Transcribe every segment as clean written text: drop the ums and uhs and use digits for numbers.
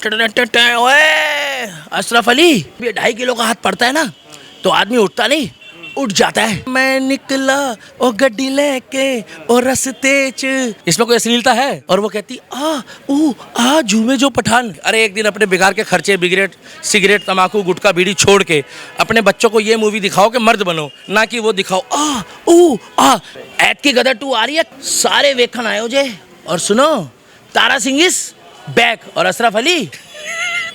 ओए अशरफ अली, ये 2.5 किलो का हाथ पड़ता है ना तो आदमी उठता नहीं, उठ जाता है। मैं निकला ओ गड्डी लेके ओ रस्ते च, इसमें कोई अश्लीलता है? और वो कहती आ झूमे जो पठान। अरे एक दिन अपने बिगाड़ के खर्चे, बिगरेट, सिगरेट, तमाकू, गुटखा, बीड़ी छोड़ के अपने बच्चों को ये मूवी दिखाओ कि मर्द बनो, ना कि वो दिखाओ ऐड की गदर 2 आ रही है, सारे वेखन आए हो जे। और सुनो, तारा सिंह इज बैक और अशरफ अली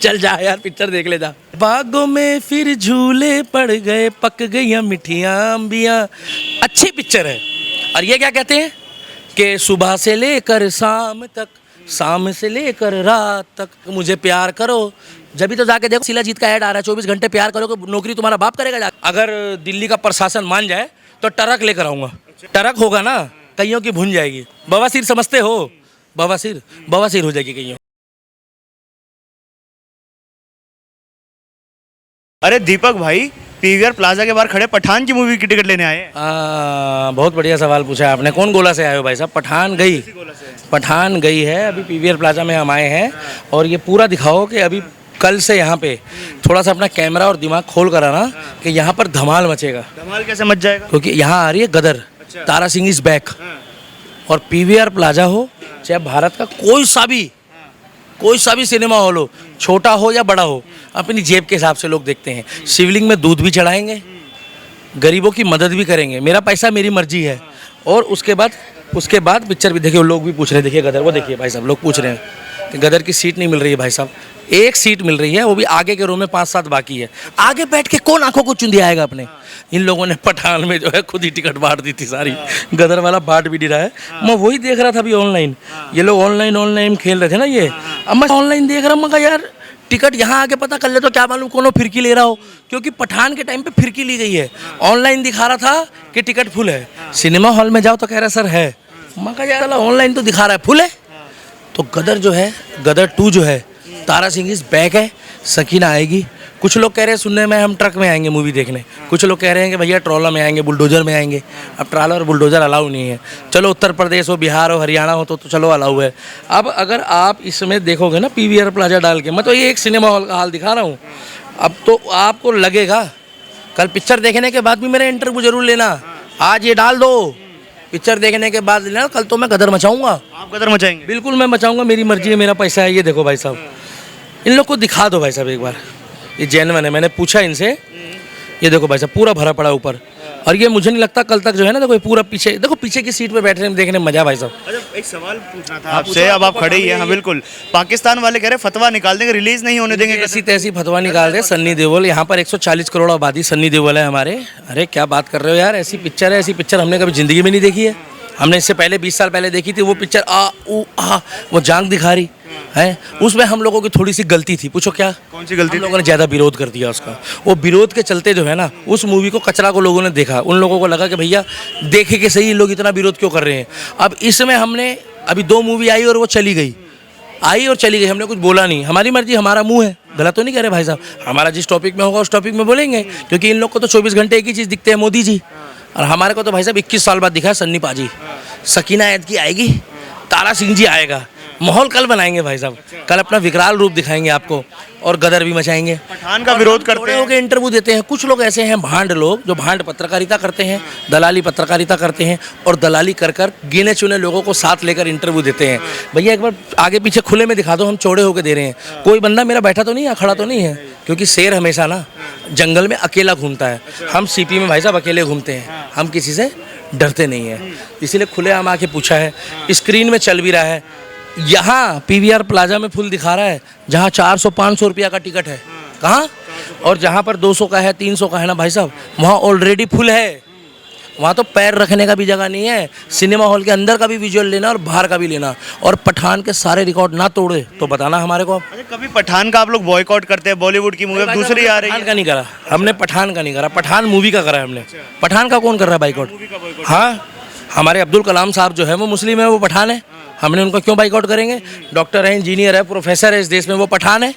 चल जा यार, पिक्चर देख ले जा। बागों में फिर झूले पड़ गए, पक गई मिठियां अंबियां। अच्छी पिक्चर है। और ये क्या कहते हैं कि सुबह से लेकर शाम तक, शाम से लेकर रात तक मुझे प्यार करो। जब भी तो जाके देखो, शिलाजीत का ऐड आ रहा है, 24 घंटे प्यार करो, नौकरी तुम्हारा बाप करेगा। अगर दिल्ली का प्रशासन मान जाए तो ट्रक लेकर आऊंगा। ट्रक होगा ना, कईयों की भुन जाएगी। बवासीर समझते हो? बवासीर हो जाएगी कईयों। अरे दीपक भाई, पीवीआर प्लाजा के बाहर खड़े पठान की मूवी की टिकट लेने आए हैं। बहुत बढ़िया सवाल पूछा है आपने। कौन गोला से आए हो भाई साहब? पठान गई है, अभी पीवीआर प्लाजा में हम आए हैं। और ये पूरा दिखाओ कि अभी कल से यहाँ पे थोड़ा सा अपना कैमरा और दिमाग खोल कर आना कि यहाँ पर धमाल मचेगा। धमाल कैसे मच जाएगा? क्योंकि यहाँ आ रही है गदर। Tara Singh is back. और पीवीआर प्लाजा हो चाहे भारत का कोई सा भी सिनेमा हॉल हो, छोटा हो या बड़ा हो, अपनी जेब के हिसाब से लोग देखते हैं। शिवलिंग में दूध भी चढ़ाएंगे, गरीबों की मदद भी करेंगे। मेरा पैसा मेरी मर्जी है। और उसके बाद पिक्चर भी देखिए। लोग भी पूछ रहे हैं, देखिए गदर, वो देखिए भाई साहब, लोग पूछ रहे हैं कि गदर की सीट नहीं मिल रही है भाई साहब। एक सीट मिल रही है, वो भी आगे के रो में 5-7 बाकी है। आगे बैठ के कौन आंखों को चुंदी आएगा अपने? इन लोगों ने पठान में जो है खुद ही टिकट बांट दी थी सारी। गदर वाला बांट भी नहीं रहा है। मैं वही देख रहा था अभी ऑनलाइन, ये लोग ऑनलाइन खेल रहे थे ना ये। अब मैं ऑनलाइन देख रहा हूँ, मगर यार टिकट यहाँ आके पता कर ले तो क्या मालूम कौन फिरकी ले रहा हो, क्योंकि पठान के टाइम पे फिरकी ली गई है। ऑनलाइन दिखा रहा था कि टिकट फुल है, सिनेमा हॉल में जाओ तो कह रहा सर है। मैं कहा यार ऑनलाइन तो दिखा रहा है फुल है। तो गदर जो है, गदर 2 जो है, तारा सिंह इज बैक है, सकीना आएगी। कुछ लोग कह रहे हैं सुनने में हम ट्रक में आएंगे मूवी देखने, कुछ लोग कह रहे हैं कि भैया ट्रॉला में आएंगे, बुलडोजर में आएंगे। अब ट्रॉला और बुलडोजर अलाउ नहीं है। चलो उत्तर प्रदेश हो, बिहार हो, हरियाणा हो तो चलो अलाउ है। अब अगर आप इसमें देखोगे ना पीवीआर प्लाजा डाल के, मैं तो ये एक सिनेमा हॉल का हाल दिखा रहा हूँ। अब तो आपको लगेगा, कल पिक्चर देखने के बाद भी मेरा इंटरव्यू जरूर लेना। आज ये डाल दो, पिक्चर देखने के बाद लेना, कल तो मैं गदर मचाऊंगा। आप गदर मचाएंगे? बिल्कुल मैं मचाऊंगा, मेरी मर्जी है, मेरा पैसा है। ये देखो भाई साहब, इन लोग को दिखा दो भाई साहब एक बार, ये जेन्युइन है। मैंने पूछा इनसे, ये देखो भाई साहब पूरा भरा पड़ा ऊपर। और ये मुझे नहीं लगता कल तक जो है ना, देखो पूरा पीछे, देखो पीछे की सीट पे बैठने में देखने में मजा भाई साहब। अच्छा, एक सवाल पूछना था आपसे, अब आप खड़े ही हैं। हाँ बिल्कुल। पाकिस्तान वाले कह रहे फतवा निकाल देंगे, रिलीज नहीं होने देंगे। ऐसी तैसी फतवा निकाल दे। सन्नी देओल, यहाँ पर 140 करोड़ आबादी सन्नी देओल है हमारे। अरे क्या बात कर रहे हो यार, ऐसी पिक्चर है, ऐसी पिक्चर हमने कभी जिंदगी में नहीं देखी है। हमने इससे पहले 20 साल पहले देखी थी वो पिक्चर वो जांग दिखा रही है। उसमें हम लोगों की थोड़ी सी गलती थी। पूछो क्या? कौन सी गलती? हम लोगों ने ज़्यादा विरोध कर दिया उसका। वो विरोध के चलते जो है ना, उस मूवी को कचरा को लोगों ने देखा। उन लोगों को लगा कि भैया देखे कि सही, लोग इतना विरोध क्यों कर रहे हैं। अब इसमें हमने अभी 2 मूवी आई और वो चली गई, हमने कुछ बोला नहीं। हमारी मर्जी, हमारा मुंह है, गलत तो नहीं कह रहे भाई साहब। हमारा जिस टॉपिक में होगा उस टॉपिक में बोलेंगे, क्योंकि इन लोग को तो 24 घंटे एक ही चीज़ दिखते हैं, मोदी जी। और हमारे को तो भाई साहब 21 साल बाद दिखा है सन्नी पाजी। सकीना ऐद की आएगी, तारा सिंह जी आएगा। माहौल कल बनाएंगे भाई साहब, कल अपना विकराल रूप दिखाएंगे आपको और गदर भी मचाएंगे। पठान का विरोध करते हैं, इंटरव्यू देते हैं। कुछ लोग ऐसे हैं भांड लोग, जो भांड पत्रकारिता करते हैं, दलाली पत्रकारिता करते हैं, और दलाली कर गिने चुने लोगों को साथ लेकर इंटरव्यू देते हैं। भैया एक बार आगे पीछे खुले में दिखा दो, हम चौड़े होकर दे रहे हैं। कोई बंदा मेरा बैठा तो नहीं है, खड़ा तो नहीं है, क्योंकि शेर हमेशा ना जंगल में अकेला घूमता है। हम सीपी में भाई साहब अकेले घूमते हैं, हम किसी से डरते नहीं हैं। इसीलिए खुले आम आके पूछा है। स्क्रीन में चल भी रहा है, यहाँ पीवीआर प्लाजा में फुल दिखा रहा है, जहाँ 400-500 रुपया का टिकट है। कहाँ? और जहाँ पर 200 का है, 300 का है ना भाई साहब, वहाँ ऑलरेडी फुल है। वहाँ तो पैर रखने का भी जगह नहीं है। सिनेमा हॉल के अंदर का भी विजुअल लेना और बाहर का भी लेना। और पठान के सारे रिकॉर्ड ना तोड़े तो बताना हमारे को। कभी पठान का आप लोग बॉयकॉट करते हैं? बॉलीवुड की मूवी दूसरी आ रही है। पठान का नहीं करा हमने, पठान का नहीं करा, पठान मूवी का करा है हमने। पठान का कौन कर रहा है बाइकआउट? हाँ, हमारे अब्दुल कलाम साहब जो है वो मुस्लिम है, वो पठान है। हमने उनको क्यों बाइकआउट करेंगे? डॉक्टर है, इंजीनियर है, प्रोफेसर है इस देश में, वो पठान है।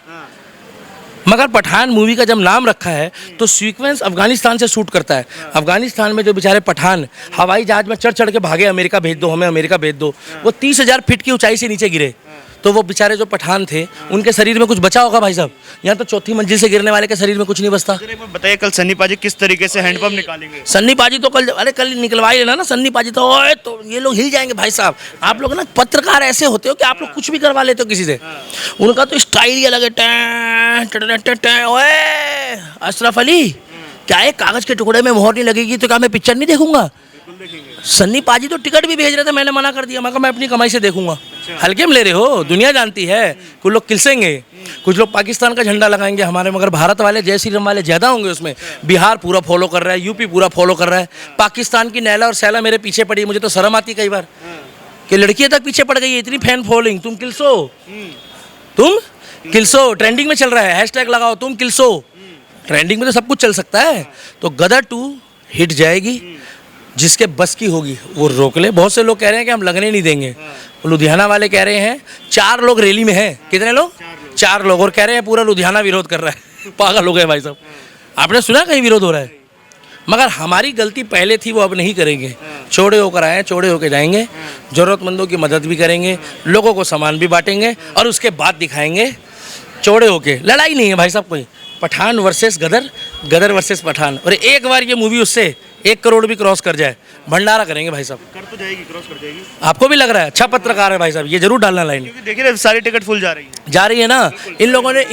मगर पठान मूवी का जब नाम रखा है तो सीक्वेंस अफगानिस्तान से शूट करता है। अफगानिस्तान में जो बेचारे पठान हवाई जहाज में चढ़ के भागे, अमेरिका भेज दो हमें, अमेरिका भेज दो। वो 30,000 फीट की ऊंचाई से नीचे गिरे। तो वो बेचारे जो पठान थे उनके शरीर में कुछ बचा होगा भाई साहब। यहाँ तो चौथी मंजिल से गिरने वाले के शरीर में कुछ नहीं बचता। एक बार बताइए कल सन्नी पाजी किस तरीके से हैंडपंप निकालेंगे? सन्नी पाजी तो कल, अरे कल निकलवा ही लेना ना सन्नी पाजी तो, ओए तो ये लोग हिल जाएंगे भाई साहब। आप लोग ना पत्रकार ऐसे होते हो कि आप लोग कुछ भी करवा लेते हो किसी से। उनका तो स्टाइल ही अलग है। ओए अशरफ अली, क्या एक कागज के टुकड़े में मोहर नहीं लगेगी तो क्या मैं पिक्चर नहीं देखूंगा? सन्नी पाजी तो टिकट भी भेज रहे थे, मैंने मना कर दिया। मैं कहा मैं अपनी कमाई से देखूंगा। हल्के में ले रहे हो, दुनिया जानती है। कुछ लोग किलसेंगे, कुछ लोग पाकिस्तान का झंडा लगाएंगे हमारे, मगर भारत वाले जय श्री राम वाले ज़्यादा होंगे उसमें। बिहार पूरा फॉलो कर रहा है, यूपी पूरा फॉलो कर रहा है। पाकिस्तान की नैला और सैला मेरे पीछे पड़ी है, मुझे तो शर्म आती कई बार कि लड़कियां तक पीछे पड़ गई है, इतनी फैन फॉलोइंग। तुम किल्सो ट्रेंडिंग में चल रहा है, हैशटैग लगाओ तुम किल्सो। ट्रेंडिंग में तो सब कुछ चल सकता है। तो गदर 2 हिट जाएगी, जिसके बस की होगी वो रोक ले। बहुत से लोग कह रहे हैं कि हम लगने नहीं देंगे। लुधियाना वाले कह रहे हैं 4 लोग रैली में हैं। कितने लोग? 4 लोग। और कह रहे हैं पूरा लुधियाना विरोध कर रहा है। पागल हो गए भाई साहब। आपने सुना कहीं विरोध हो रहा है? मगर हमारी गलती पहले थी, वो अब नहीं करेंगे। चौड़े होकर आए, चौड़े होकर जाएंगे। ज़रूरतमंदों की मदद भी करेंगे, लोगों को सामान भी बांटेंगे और उसके बाद दिखाएंगे चौड़े होके। लड़ाई नहीं है भाई साहब कोई। पठान वर्सेस गदर, गदर वर्सेस पठान। और एक बार ये मूवी उससे 1 करोड़ भी क्रॉस कर जाए, भंडारा करेंगे भाई साहब। कर तो जाएगी, क्रॉस कर जाएगी। आपको भी लग रहा है? अच्छा पत्रकार है भाई साहब, ये जरूर डालना लाइन। क्योंकि देखिए सारी टिकट फुल जा रही है ना। इन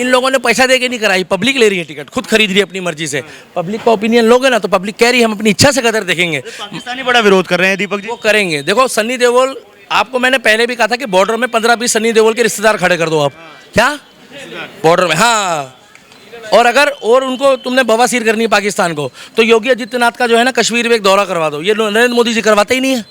लोगों ने पैसा दे के नहीं कराई, पब्लिक ले रही है टिकट, खुद खरीद रही है अपनी मर्जी से। पब्लिक का ओपिनियन लोगे ना तो पब्लिक कह रही है हम अपनी इच्छा से गदर देखेंगे। पाकिस्तानी बड़ा विरोध कर रहे हैं दीपक जी। वो करेंगे। देखो सन्नी देओल, आपको मैंने पहले भी कहा था कि बॉर्डर में 15-20 सन्नी देओल के रिश्तेदार खड़े कर दो आप। क्या बॉर्डर में? हाँ। और अगर और उनको तुमने बवासीर करनी है पाकिस्तान को, तो योगी आदित्यनाथ का जो है ना कश्मीर में एक दौरा करवा दो। ये नरेंद्र मोदी जी करवाते ही नहीं है।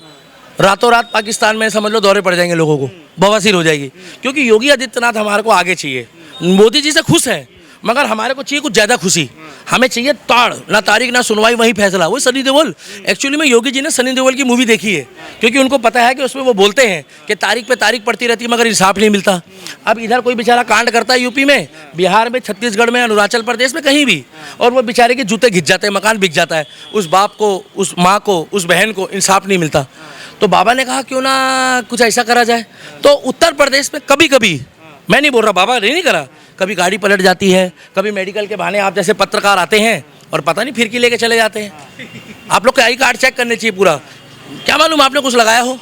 रातों रात पाकिस्तान में समझ लो दौरे पड़ जाएंगे लोगों को, बवासीर हो जाएगी। क्योंकि योगी आदित्यनाथ हमारे को आगे चाहिए। मोदी जी से खुश है, मगर हमारे को चाहिए कुछ ज़्यादा खुशी। हमें चाहिए ताड़, ना तारीख ना सुनवाई, वही फैसला। वही सनी देओल। एक्चुअली में योगी जी ने सनी देओल की मूवी देखी है, क्योंकि उनको पता है कि उसमें वो बोलते हैं कि तारीख पे तारीख पड़ती रहती है मगर इंसाफ नहीं मिलता। अब इधर कोई बेचारा कांड करता है यूपी में, बिहार में, छत्तीसगढ़ में, अरुणाचल प्रदेश में, कहीं भी, और वो बेचारे के जूते घिस जाते हैं, मकान बिक जाता है। उस बाप को, उस माँ को, उस बहन को इंसाफ नहीं मिलता। तो बाबा ने कहा क्यों ना कुछ ऐसा करा जाए। तो उत्तर प्रदेश में कभी कभी, मैं नहीं बोल रहा बाबा ने नहीं करा, कभी गाड़ी पलट जाती है, कभी मेडिकल के बहाने आप जैसे पत्रकार आते हैं और पता नहीं फिरकी लेके चले जाते हैं। आप लोग के आई कार्ड चेक करने चाहिए पूरा। क्या मालूम आपने कुछ लगाया हो?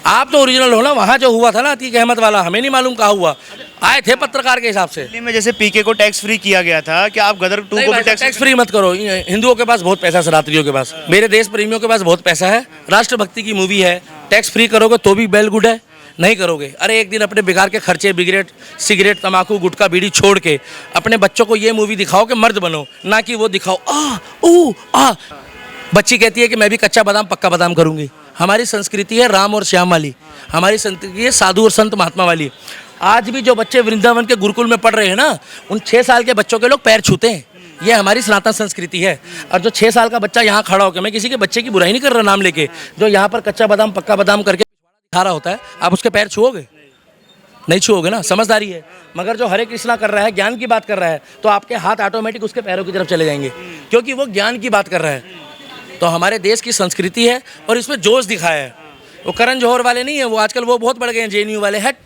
आप तो ओरिजिनल हो ना। वहाँ जो हुआ था ना अतीक अहमद वाला, हमें नहीं मालूम कहाँ हुआ। आए थे पत्रकार के हिसाब से। दिल्ली में जैसे पीके को टैक्स फ्री किया गया था, क्या आप गदर 2 को भी टैक्स फ्री मत करो। हिंदुओं के पास बहुत पैसा है, शरात्रियों के पास, मेरे देश प्रेमियों के पास बहुत पैसा है। राष्ट्रभक्ति की मूवी है, टैक्स फ्री करोगे तो भी वेल गुड है, नहीं करोगे अरे एक दिन अपने बेकार के खर्चे, सिगरेट, तंबाकू, गुटखा, बीड़ी छोड़ के अपने बच्चों को ये मूवी दिखाओ कि मर्द बनो, ना कि वो दिखाओ आ। बच्ची कहती है कि मैं भी कच्चा बादाम पक्का बादाम करूंगी। हमारी संस्कृति है राम और श्याम वाली, हमारी संस्कृति है साधु और संत महात्मा वाली। आज भी जो बच्चे वृंदावन के गुरुकुल में पढ़ रहे हैं ना, उन 6 साल के बच्चों के लोग पैर छूते हैं। ये हमारी सनातन संस्कृति है। और जो 6 साल का बच्चा यहाँ खड़ा होकर, मैं किसी के बच्चे की बुराई नहीं कर रहा नाम लेके, जो यहाँ पर कच्चा बादाम पक्का बादाम करके दिखा रहा होता है, आप उसके पैर छुओगे? नहीं छुओगे ना, समझदारी है। मगर जो हरे कृष्णा कर रहा है, ज्ञान की बात कर रहा है, तो आपके हाथ ऑटोमेटिक उसके पैरों की तरफ चले जाएंगे, क्योंकि वो ज्ञान की बात कर रहा है। तो हमारे देश की संस्कृति है और इसमें जोश दिखाया है। वो करण जौहर वाले नहीं है, वो आजकल वो बहुत बढ़ गए हैं, जेएनयू वाले। हट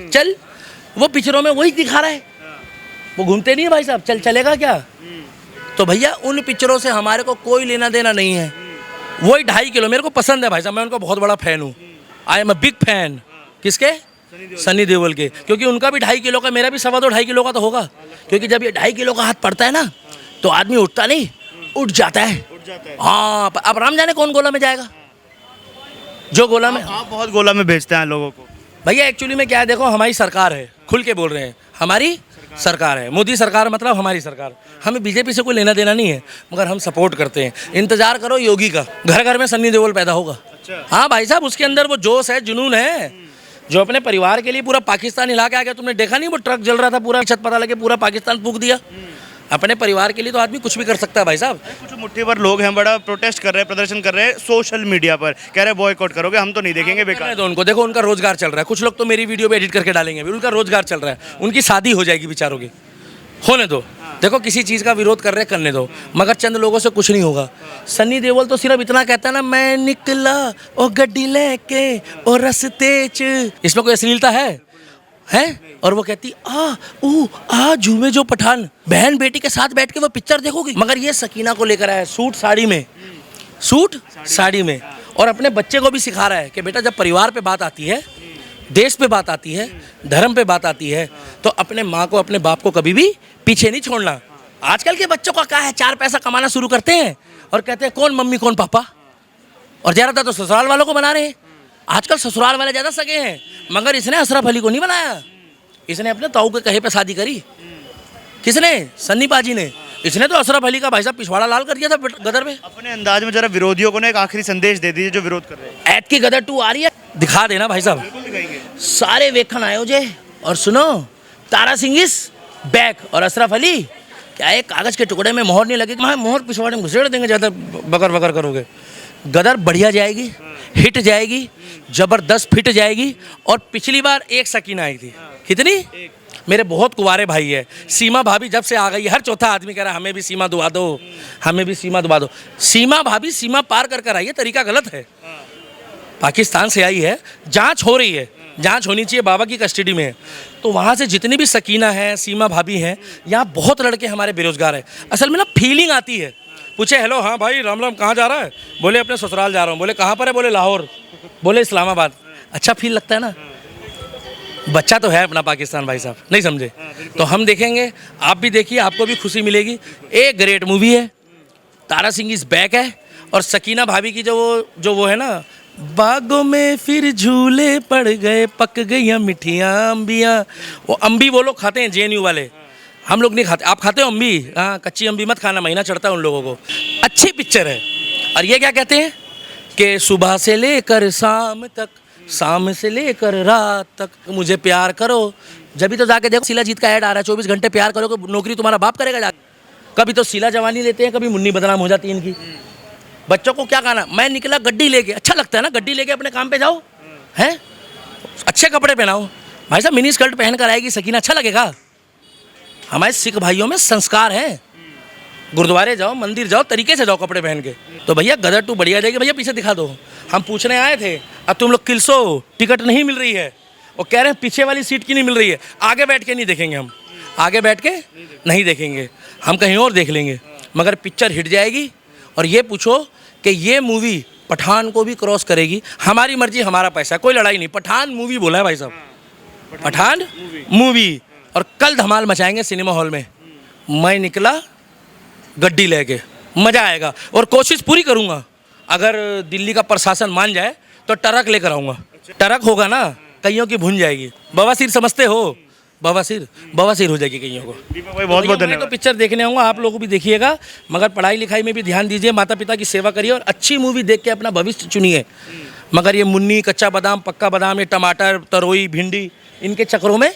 चल, वो पिक्चरों में वही दिखा रहा है, वो घूमते नहीं है भाई साहब। चलेगा क्या? तो भैया उन पिक्चरों से हमारे को कोई लेना देना नहीं है। वही 2.5 किलो मेरे को पसंद है भाई साहब, मैं उनका बहुत बड़ा फैन हूँ। I am a big fan. किसके? सनी देओल के। क्योंकि उनका भी 2.5 किलो का, मेरा भी 2.5 किलो का तो होगा। क्योंकि जब ये 2.5 किलो का हाथ पड़ता है ना, तो आदमी उठता नहीं, उठ जाता है। हाँ, अब राम जाने कौन गोला में जाएगा। जो गोला में, आप बहुत गोला में भेजते हैं लोगों को। भैया एक्चुअली में क्या है, देखो हमारी सरकार है, खुल के बोल रहे हैं, हमारी सरकार है। मोदी सरकार मतलब हमारी सरकार। हमें बीजेपी से कोई लेना देना नहीं है, मगर हम सपोर्ट करते हैं। इंतजार करो योगी का, घर घर में सन्नी देओल पैदा होगा। हाँ भाई साहब, उसके अंदर वो जोश है, जुनून है, जो अपने परिवार के लिए पूरा पाकिस्तान हिला के आ गया। तुमने देखा नहीं वो ट्रक जल रहा था, पूरा छत पता लगे पूरा पाकिस्तान फूंक दिया। अपने परिवार के लिए तो आदमी कुछ भी कर सकता है भाई साहब। कुछ मुट्ठी भर लोग हैं, बड़ा प्रोटेस्ट कर रहे हैं, प्रदर्शन कर रहे हैं सोशल मीडिया पर, कह रहे हैं बॉयकॉट करोगे, हम तो नहीं देखेंगे, बेकार। तो उनको देखो, उनका रोजगार चल रहा है। कुछ लोग तो मेरी वीडियो पे एडिट करके डालेंगे, उनका रोजगार चल रहा है, उनकी शादी हो जाएगी बेचारों की, होने दो। देखो किसी चीज़ का विरोध कर रहे करने दो, मगर चंद लोगों से कुछ नहीं होगा। सन्नी देओल तो सिर्फ इतना कहता है ना, मैं निकला ओ गड्डी लेके ओ रस्ते च। इसमें कोई अश्लीलता है? हैं? और वो कहती झूमे जो पठान, बहन बेटी के साथ बैठ के वो पिक्चर देखोगी। मगर ये सकीना को लेकर आया सूट साड़ी में, सूट साड़ी में, और अपने बच्चे को भी सिखा रहा है कि बेटा जब परिवार पे बात आती है, देश पे बात आती है, धर्म पे बात आती है, तो अपने माँ को अपने बाप को कभी भी पीछे नहीं छोड़ना। आजकल के बच्चों का क्या है, 4 पैसा कमाना शुरू करते हैं और कहते हैं कौन मम्मी कौन पापा, और ज़्यादातर तो ससुराल वालों को बना रहे हैं। आजकल ससुराल वाले ज़्यादा सगे हैं, मगर इसने अशरफ अली को नहीं बनाया, इसने अपने ताऊ के कहे पे शादी करी। किसने? सन्नी पाजी ने। इसने तो अशरफ अली का भाई साहब पिछवाड़ा लाल कर दिया था गदर में। अपने अंदाज में जरा विरोधियों को ना एक आखिरी संदेश दे दीजिए जो विरोध कर रहे हैं। ऐड की गदर 2 आ रही है, दिखा देना भाई साहब, दिखाएंगे। सारे वेखन आयो जे। और सुनो, तारा सिंह इज बैक, और अशरफ अली क्या एक कागज के टुकड़े में मोहर नहीं लगेगी, मोहर पिछवाड़े में घुसेड़ देंगे, ज़्यादा बकर बकर करोगे। गदर बढ़िया जाएगी, हिट जाएगी, जबरदस्त फिट जाएगी। और पिछली बार एक सकीना आई थी, कितनी? मेरे बहुत कुंवारे भाई है, सीमा भाभी जब से आ गई हर चौथा आदमी कह रहा है हमें भी सीमा दुआ दो, हमें भी सीमा दुआ दो। सीमा भाभी सीमा पार कर आई है, तरीका गलत है। पाकिस्तान से आई है, जांच हो रही है, जांच होनी चाहिए, बाबा की कस्टडी में है। तो वहाँ से जितनी भी सकीना है, सीमा भाभी हैं, यहाँ बहुत लड़के हमारे बेरोजगार हैं। असल में ना फीलिंग आती है, पूछे हेलो हाँ भाई राम राम, कहाँ जा रहा है? बोले अपने ससुराल जा रहा हूँ। बोले कहाँ पर है? बोले लाहौर। बोले इस्लामाबाद। अच्छा फील लगता है ना, बच्चा तो है अपना पाकिस्तान भाई साहब, नहीं समझे? तो हम देखेंगे, आप भी देखिए, आपको भी खुशी मिलेगी। एक ग्रेट मूवी है, तारा सिंह इज बैक है। और सकीना भाभी की जो वो है ना, बागों में फिर झूले पड़ गए, पक गई मिठियाँ अम्बियाँ। वो अम्बी वो लोग खाते हैं JNU वाले, हम लोग नहीं खाते। आप खाते हो अम्बी? हाँ, कच्ची अम्बी मत खाना, महीना चढ़ता है उन लोगों को। अच्छी पिक्चर है। और ये क्या कहते हैं कि सुबह से लेकर शाम तक, शाम से लेकर रात तक मुझे प्यार करो। जब भी तो जाके देखो, शीला जीत का ऐड आ रहा है, 24 घंटे प्यार करो, नौकरी तुम्हारा बाप करेगा जाके। कभी तो शीला जवानी लेते हैं, कभी मुन्नी बदनाम हो जाती है इनकी। बच्चों को क्या कहना, मैं निकला गड्डी लेके, अच्छा लगता है ना, गड्डी लेके अपने काम पे जाओ, हैं, अच्छे कपड़े पहनाओ। भाई साहब मिनी स्कर्ट पहन कर आएगी सकीना, अच्छा लगेगा? हमारे सिख भाइयों में संस्कार है, गुरुद्वारे जाओ, मंदिर जाओ, तरीके से जाओ कपड़े पहन के। तो भैया गदर 2 बढ़िया जाएगी। भैया पीछे दिखा दो, हम पूछने आए थे, अब तुम लोग किलसो टिकट नहीं मिल रही है, और कह रहे हैं पीछे वाली सीट की नहीं मिल रही है। आगे बैठ के नहीं देखेंगे, हम आगे बैठ के नहीं देखेंगे, हम कहीं और देख लेंगे। मगर पिक्चर हिट जाएगी। और ये पूछो कि ये मूवी पठान को भी क्रॉस करेगी। हमारी मर्जी हमारा पैसा, कोई लड़ाई नहीं। पठान मूवी बोला है भाई साहब, पठान मूवी। और कल धमाल मचाएंगे सिनेमा हॉल में। मैं निकला गड्डी लेके, मज़ा आएगा। और कोशिश पूरी करूँगा, अगर दिल्ली का प्रशासन मान जाए तो ट्रक लेकर आऊँगा। ट्रक होगा ना, कईयों की भून जाएगी। बवासीर समझते हो? बवासीर हो जाएगी कईयों को। दीपक भाई बहुत बहुत धन्यवाद। तो पिक्चर देखने आऊँगा, आप लोग भी देखिएगा। मगर पढ़ाई लिखाई में भी ध्यान दीजिए, माता पिता की सेवा करिए, और अच्छी मूवी देख के अपना भविष्य चुनिए। मगर ये मुन्नी, कच्चा बादाम, पक्का बादाम, ये टमाटर, तरोई, भिंडी, इनके चक्करों में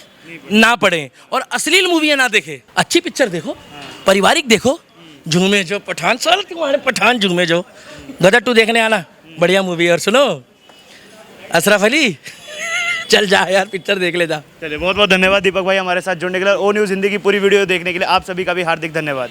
ना पड़े, और अश्लील मूवियाँ ना देखें। अच्छी पिक्चर देखो, पारिवारिक देखो। झूमे जो पठान, साल तुम्हारे पठान झूमे जो। गदर 2 देखने आना, बढ़िया मूवी है। और सुनो अशरफ अली, चल जा यार पिक्चर देख ले जा। चलिए बहुत बहुत धन्यवाद दीपक भाई हमारे साथ जुड़ने के लिए। ओ न्यूज़ हिंदी की पूरी वीडियो देखने के लिए आप सभी का भी हार्दिक धन्यवाद।